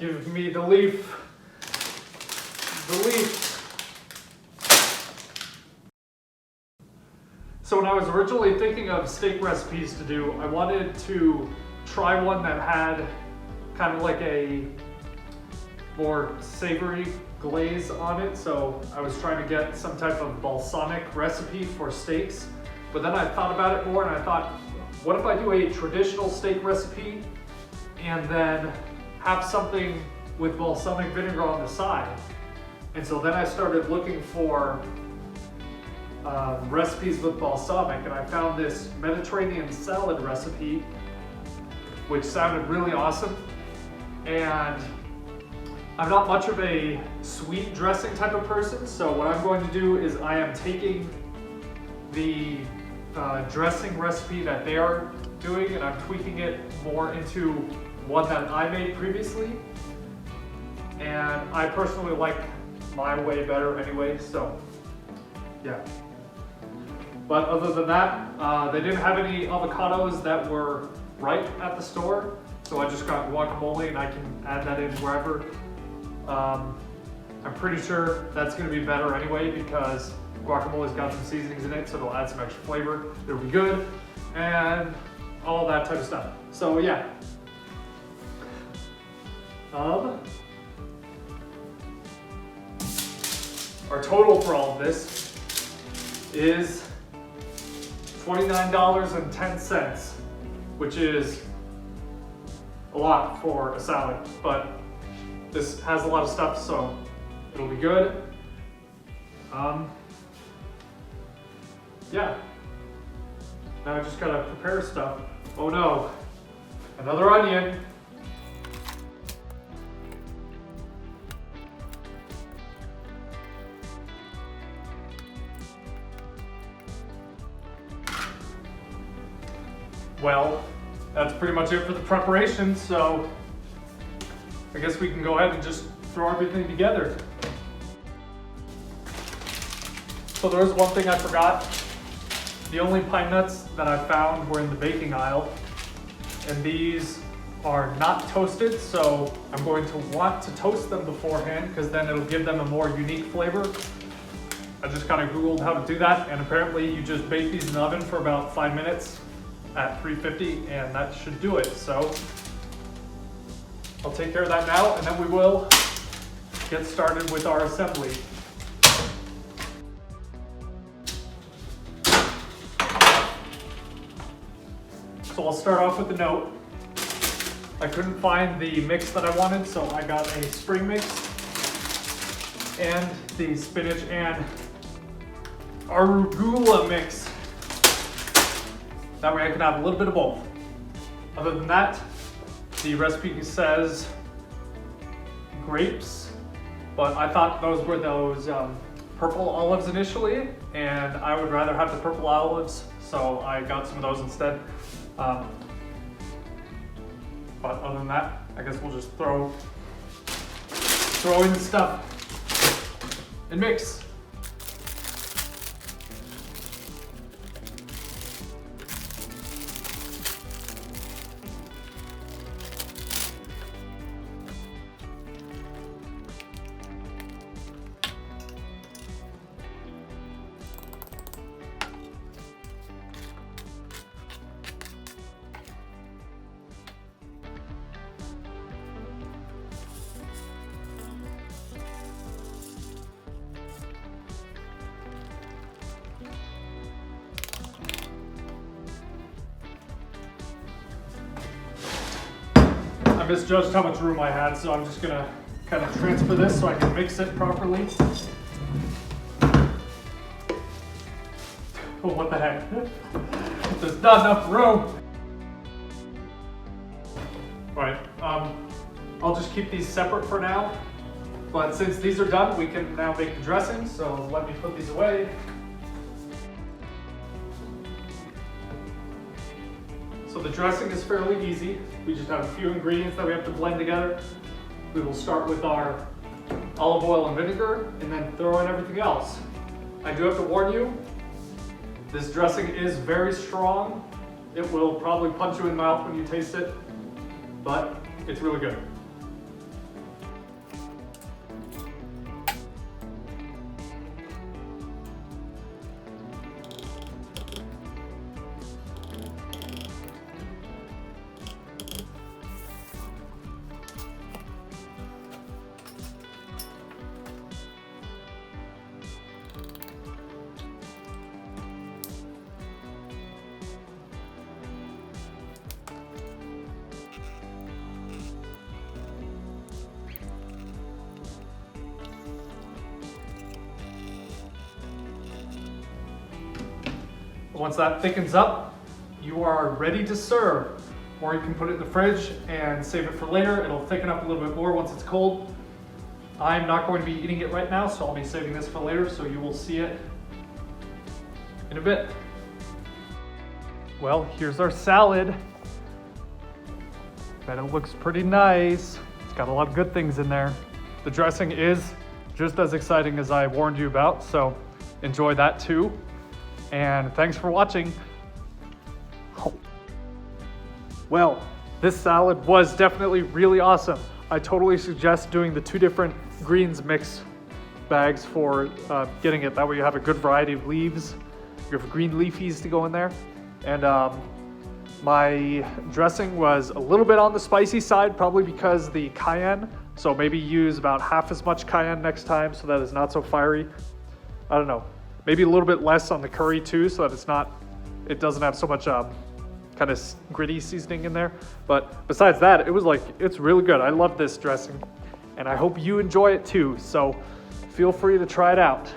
Give me the leaf. The leaf. So when I was originally thinking of steak recipes to do, I wanted to try one that had kind of like a more savory glaze on it. So I was trying to get some type of balsamic recipe for steaks. But then I thought about it more and I thought, what if I do a traditional steak recipe and then have something with balsamic vinegar on the side? And so then I started looking for recipes with balsamic, and I found this Mediterranean salad recipe, which sounded really awesome. And I'm not much of a sweet dressing type of person, so what I'm going to do is I am taking the dressing recipe that they are doing and I'm tweaking it more into one that I made previously. And I personally like my way better anyway, so yeah. But other than that, they didn't have any avocados that were ripe at the store, so I just got guacamole and I can add that in wherever. I'm pretty sure that's going to be better anyway because guacamole's got some seasonings in it, so it'll add some extra flavor. It'll be good, and all that type of stuff. So yeah. Our total for all of this is $29.10, which is a lot for a salad, but this has a lot of stuff, so it'll be good. Yeah. Now I just gotta prepare stuff. Oh no, another onion. Well, that's pretty much it for the preparation, so I guess we can go ahead and just throw everything together. So there was one thing I forgot. The only pine nuts that I found were in the baking aisle, and these are not toasted, so I'm going to want to toast them beforehand because then it'll give them a more unique flavor. I just kind of Googled how to do that, and apparently you just bake these in the oven for about 5 minutes at 350, and that should do it. So I'll take care of that now, and then we will get started with our assembly. So I'll start off with the note. I couldn't find the mix that I wanted, so I got a spring mix and the spinach and arugula mix. That way I can have a little bit of both. Other than that, the recipe says grapes, but I thought those were those purple olives initially, and I would rather have the purple olives, so I got some of those instead. But other than that, I guess we'll just throw in the stuff and mix. I misjudged how much room I had, so I'm just gonna kind of transfer this so I can mix it properly. Oh, what the heck? There's not enough room. Right, I'll just keep these separate for now. But since these are done, we can now make the dressing, so let me put these away. So the dressing is fairly easy. We just have a few ingredients that we have to blend together. We will start with our olive oil and vinegar and then throw in everything else. I do have to warn you, this dressing is very strong. It will probably punch you in the mouth when you taste it, but it's really good. Once that thickens up, you are ready to serve. Or you can put it in the fridge and save it for later. It'll thicken up a little bit more once it's cold. I'm not going to be eating it right now, so I'll be saving this for later, so you will see it in a bit. Well, here's our salad. Bet it looks pretty nice. It's got a lot of good things in there. The dressing is just as exciting as I warned you about, so enjoy that too. And thanks for watching. Well, this salad was definitely really awesome. I totally suggest doing the 2 different greens mix bags for getting it. That way you have a good variety of leaves. You have green leafies to go in there. And my dressing was a little bit on the spicy side, probably because the cayenne. So maybe use about half as much cayenne next time so that it's not so fiery. I don't know. Maybe a little bit less on the curry too, so that it doesn't have so much kind of gritty seasoning in there. But besides that, it's really good. I love this dressing and I hope you enjoy it too. So feel free to try it out.